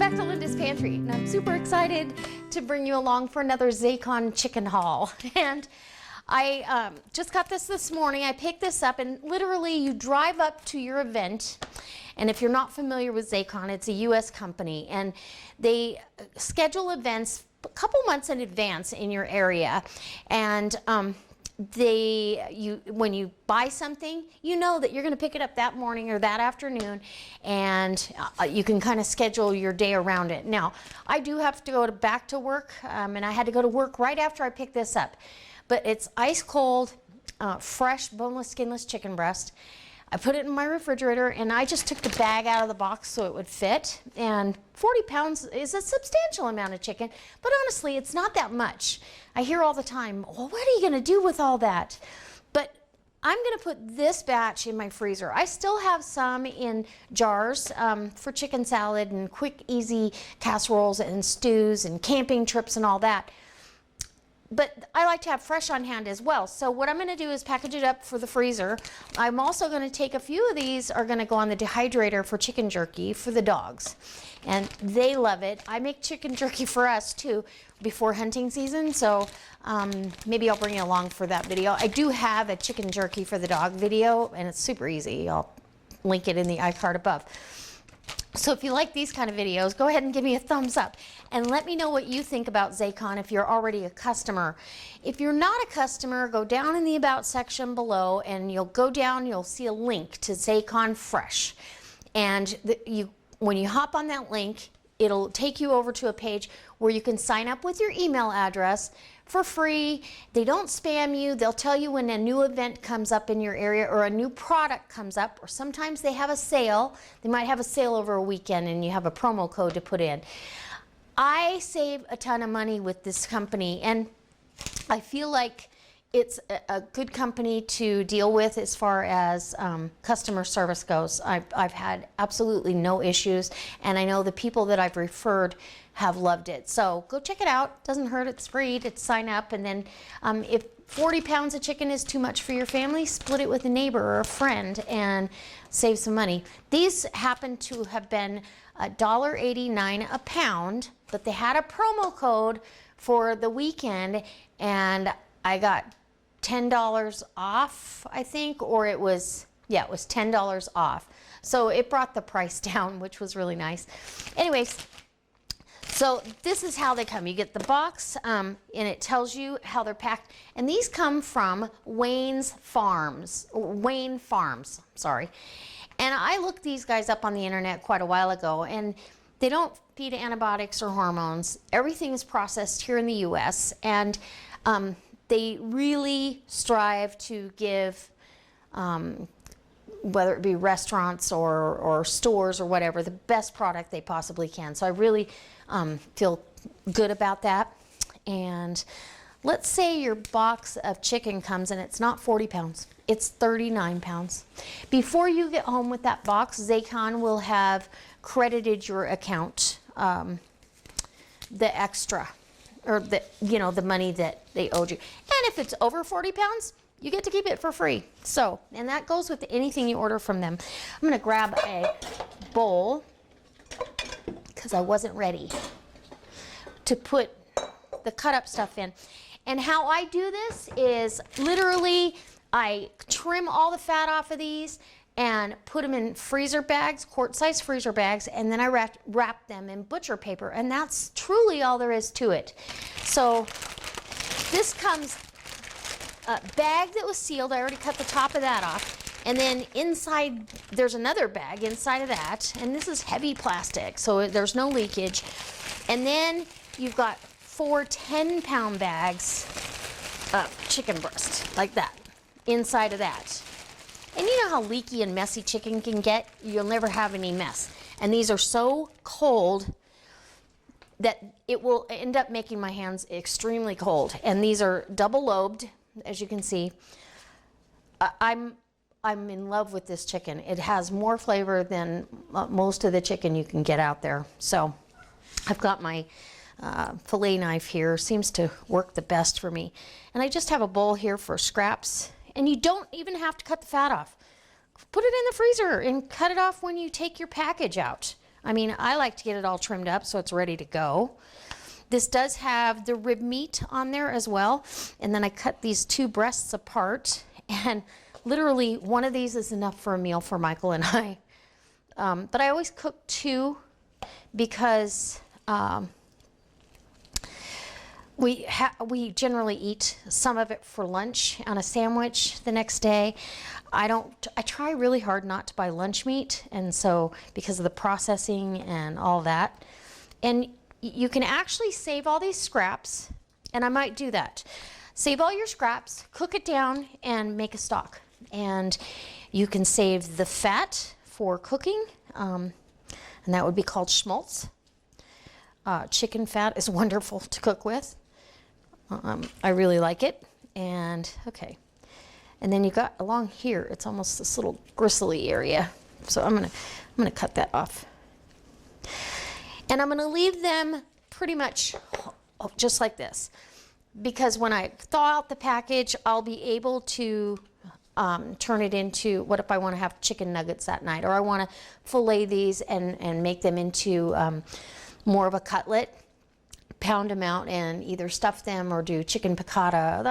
back to Linda's Pantry, and I'm super excited to bring you along for another Zaycon chicken haul. And I just got this morning. I picked this up, and literally you drive up to your event, and if you're not familiar with Zaycon, it's a US company, and they schedule events a couple months in advance in your area. And when you buy something, you know that you're going to pick it up that morning or that afternoon, and you can kind of schedule your day around it. Now, I do have to go back to work, and I had to go to work right after I picked this up. But it's ice cold, fresh, boneless, skinless chicken breast. I put it in my refrigerator, and I just took the bag out of the box so it would fit. And 40 pounds is a substantial amount of chicken, but honestly, it's not that much. I hear all the time, well, what are you going to do with all that? But I'm going to put this batch in my freezer. I still have some in jars for chicken salad and quick, easy casseroles and stews and camping trips and all that. But I like to have fresh on hand as well. So what I'm going to do is package it up for the freezer. I'm also going to take a few of these are going to go on the dehydrator for chicken jerky for the dogs. And they love it. I make chicken jerky for us too before hunting season. So maybe I'll bring you along for that video. I do have a chicken jerky for the dog video, and it's super easy. I'll link it in the iCard above. So if you like these kind of videos, go ahead and give me a thumbs up and let me know what you think about Zaycon if you're already a customer. If you're not a customer, go down in the About section below, and you'll go down, you'll see a link to Zaycon Fresh. And when you hop on that link, it'll take you over to a page where you can sign up with your email address for free. They don't spam you. They'll tell you when a new event comes up in your area or a new product comes up, or sometimes they have a sale. They might have a sale over a weekend and you have a promo code to put in. I save a ton of money with this company, and I feel like it's a good company to deal with as far as customer service goes. I've had absolutely no issues, and I know the people that I've referred have loved it. So go check it out. Doesn't hurt. It's free to sign up. And then if 40 pounds of chicken is too much for your family, split it with a neighbor or a friend and save some money. These happen to have been $1.89 a pound, but they had a promo code for the weekend, and I got $10 off, I think, or it was $10 off. So it brought the price down, which was really nice. Anyways, so this is how they come. You get the box, and it tells you how they're packed. And these come from Wayne Farms, sorry. And I looked these guys up on the internet quite a while ago, and they don't feed antibiotics or hormones. Everything is processed here in the US, and they really strive to give, whether it be restaurants or stores or whatever, the best product they possibly can. So I really feel good about that. And let's say your box of chicken comes and it's not 40 pounds, it's 39 pounds. Before you get home with that box, Zaycon will have credited your account the extra, or the money that they owed you. And if it's over 40 pounds, you get to keep it for free. So, and that goes with anything you order from them. I'm gonna grab a bowl because I wasn't ready to put the cut up stuff in. And how I do this is literally I trim all the fat off of these and put them in freezer bags, quart-sized freezer bags, and then I wrap them in butcher paper, and that's truly all there is to it. So this comes a bag that was sealed. I already cut the top of that off, and then inside there's another bag inside of that, and this is heavy plastic, so there's no leakage. And then you've got 4 10-pound bags of chicken breast, like that, inside of that. And you know how leaky and messy chicken can get? You'll never have any mess. And these are so cold that it will end up making my hands extremely cold. And these are double lobed, as you can see. I'm in love with this chicken. It has more flavor than most of the chicken you can get out there. So I've got my fillet knife here. Seems to work the best for me. And I just have a bowl here for scraps. And you don't even have to cut the fat off. Put it in the freezer and cut it off when you take your package out. I mean, I like to get it all trimmed up so it's ready to go. This does have the rib meat on there as well. And then I cut these 2 breasts apart, and literally one of these is enough for a meal for Michael and I. But I always cook 2 because we generally eat some of it for lunch on a sandwich the next day. I try really hard not to buy lunch meat, and so because of the processing and all that. And you can actually save all these scraps, and I might do that. Save all your scraps, cook it down, and make a stock. And you can save the fat for cooking, and that would be called schmaltz. Chicken fat is wonderful to cook with. I really like it. And okay, and then you got along here, it's almost this little gristly area. So I'm gonna cut that off. And I'm gonna leave them pretty much just like this, because when I thaw out the package, I'll be able to turn it into, what if I want to have chicken nuggets that night, or I want to fillet these and make them into more of a cutlet, pound them out and either stuff them or do chicken piccata.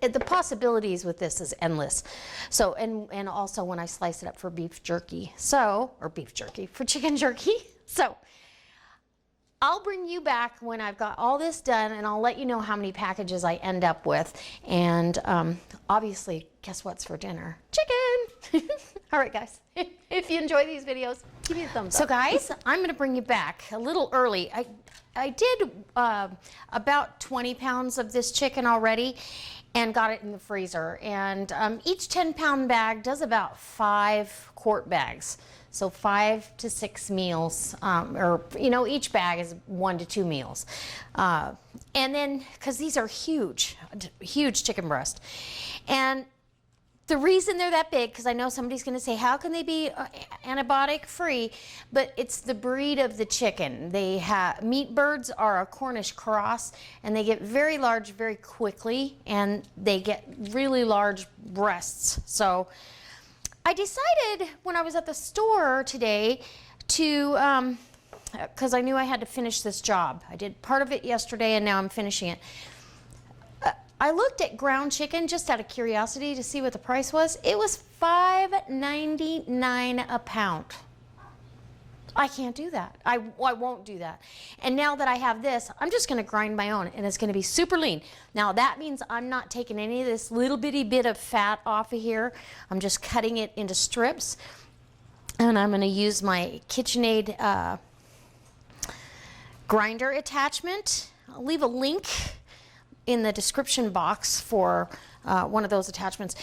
The possibilities with this is endless. So, and also when I slice it up for beef jerky, for chicken jerky. So I'll bring you back when I've got all this done, and I'll let you know how many packages I end up with. And obviously, guess what's for dinner? Chicken! All right, guys, if you enjoy these videos, give me a thumbs up. So guys, I'm gonna bring you back a little early. I did about 20 pounds of this chicken already and got it in the freezer. And each 10-pound bag does about 5 quart bags. So 5 to 6 meals, or each bag is 1 to 2 meals. And then, because these are huge chicken breast. And the reason they're that big, because I know somebody's going to say, how can they be antibiotic free? But it's the breed of the chicken. Meat birds are a Cornish cross, and they get very large very quickly, and they get really large breasts. So I decided when I was at the store today to, because I knew I had to finish this job. I did part of it yesterday, and now I'm finishing it. I looked at ground chicken just out of curiosity to see what the price was. It was $5.99 a pound. I can't do that. I won't do that. And now that I have this, I'm just going to grind my own, and it's going to be super lean. Now that means I'm not taking any of this little bitty bit of fat off of here. I'm just cutting it into strips, and I'm going to use my KitchenAid grinder attachment. I'll leave a link in the description box for one of those attachments.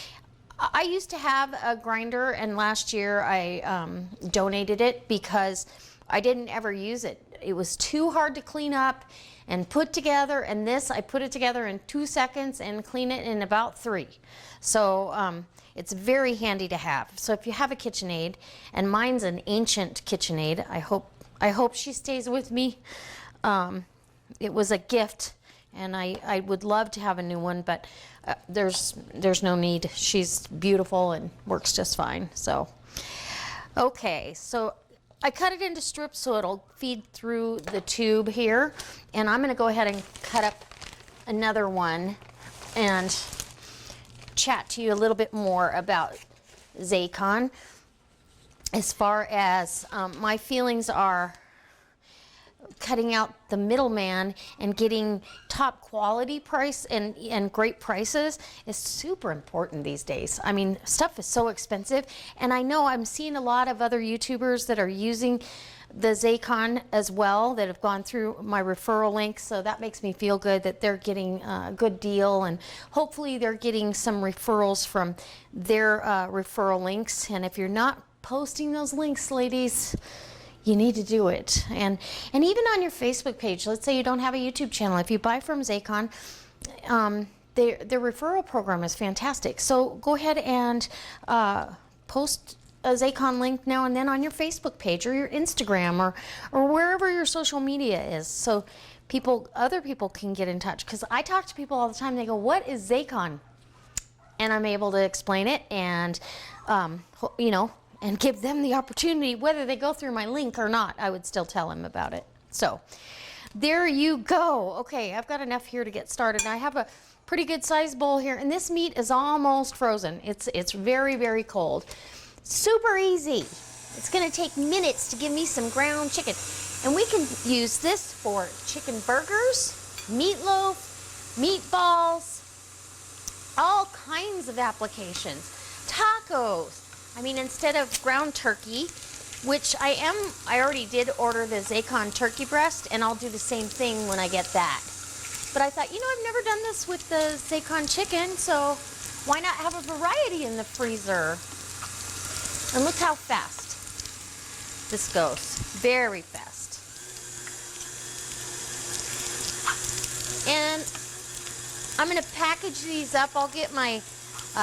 I used to have a grinder, and last year I donated it because I didn't ever use it. It was too hard to clean up and put together, and this I put it together in 2 seconds and clean it in about 3. So it's very handy to have. So if you have a KitchenAid, and mine's an ancient KitchenAid, I hope she stays with me. It was a gift, and I would love to have a new one, but there's no need. She's beautiful and works just fine. So, okay, so I cut it into strips so it'll feed through the tube here, and I'm going to go ahead and cut up another one and chat to you a little bit more about Zaycon. As far as my feelings are, cutting out the middleman and getting top quality price and great prices is super important these days. I mean, stuff is so expensive, and I know I'm seeing a lot of other YouTubers that are using the Zaycon as well that have gone through my referral links, so that makes me feel good that they're getting a good deal, and hopefully they're getting some referrals from their referral links. And if you're not posting those links, ladies, you need to do it. And even on your Facebook page, let's say you don't have a YouTube channel, if you buy from Zaycon, their referral program is fantastic. So go ahead and post a Zaycon link now and then on your Facebook page or your Instagram or wherever your social media is, so other people can get in touch. Because I talk to people all the time, they go, what is Zaycon? And I'm able to explain it, and and give them the opportunity, whether they go through my link or not, I would still tell them about it. So there you go. Okay, I've got enough here to get started. I have a pretty good sized bowl here, and this meat is almost frozen. It's very, very cold. Super easy. It's gonna take minutes to give me some ground chicken. And we can use this for chicken burgers, meatloaf, meatballs, all kinds of applications. Tacos. I mean, instead of ground turkey, which I already did order the Zaycon turkey breast, and I'll do the same thing when I get that. But I thought, you know, I've never done this with the Zaycon chicken, so why not have a variety in the freezer? And look how fast this goes. Very fast. And I'm going to package these up. I'll get my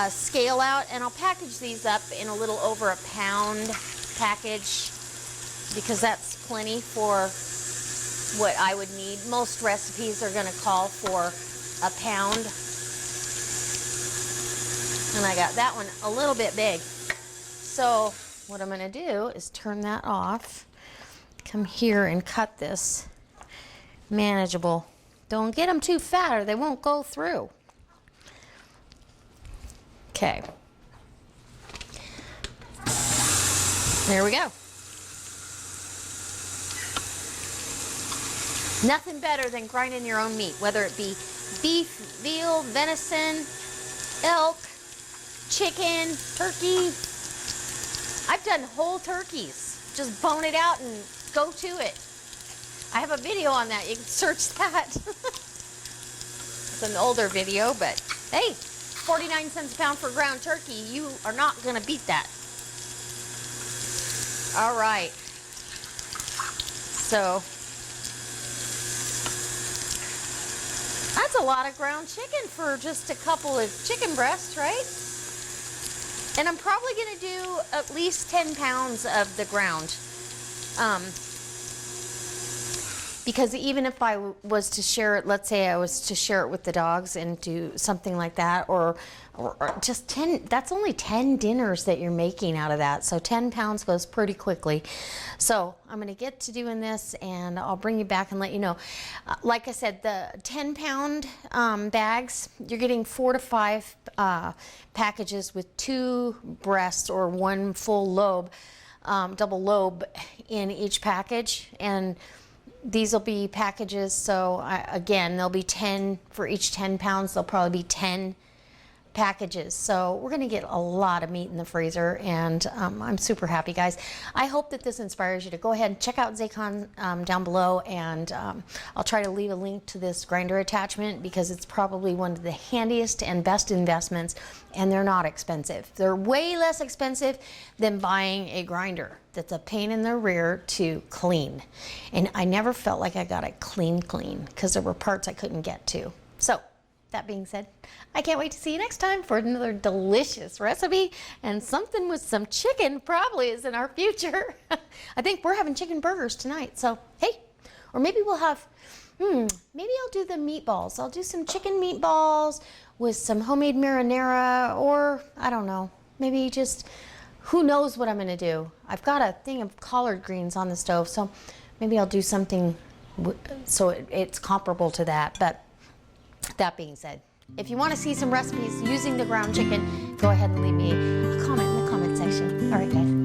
scale out, and I'll package these up in a little over a pound package, because that's plenty for what I would need. Most recipes are going to call for a pound. And I got that one a little bit big. So what I'm going to do is turn that off, come here and cut this manageable. Don't get them too fat or they won't go through. Okay. There we go. Nothing better than grinding your own meat, whether it be beef, veal, venison, elk, chicken, turkey. I've done whole turkeys. Just bone it out and go to it. I have a video on that. You can search that. It's an older video, but hey, 49 cents a pound for ground turkey. You are not going to beat that. All right. So that's a lot of ground chicken for just a couple of chicken breasts, right? And I'm probably going to do at least 10 pounds of the ground. Because even if I was to share it, let's say I was to share it with the dogs and do something like that, or just 10, that's only 10 dinners that you're making out of that. So 10 pounds goes pretty quickly. So I'm going to get to doing this, and I'll bring you back and let you know. Like I said, the 10-pound bags, you're getting 4 to 5 packages with 2 breasts or 1 full lobe, double lobe in each package. And these will be packages, so again, there'll be 10 for each 10 pounds. There'll probably be 10 packages. So we're going to get a lot of meat in the freezer, and I'm super happy, guys. I hope that this inspires you to go ahead and check out Zaycon down below, and I'll try to leave a link to this grinder attachment, because it's probably one of the handiest and best investments, and they're not expensive. They're way less expensive than buying a grinder that's a pain in the rear to clean. And I never felt like I got it clean, because there were parts I couldn't get to. So that being said, I can't wait to see you next time for another delicious recipe, and something with some chicken probably is in our future. I think we're having chicken burgers tonight, so hey, or maybe we'll have, maybe I'll do the meatballs. I'll do some chicken meatballs with some homemade marinara, or I don't know, maybe just, who knows what I'm gonna do. I've got a thing of collard greens on the stove, so maybe I'll do something so it's comparable to that. But that being said, if you want to see some recipes using the ground chicken, go ahead and leave me a comment in the comment section. All right, guys.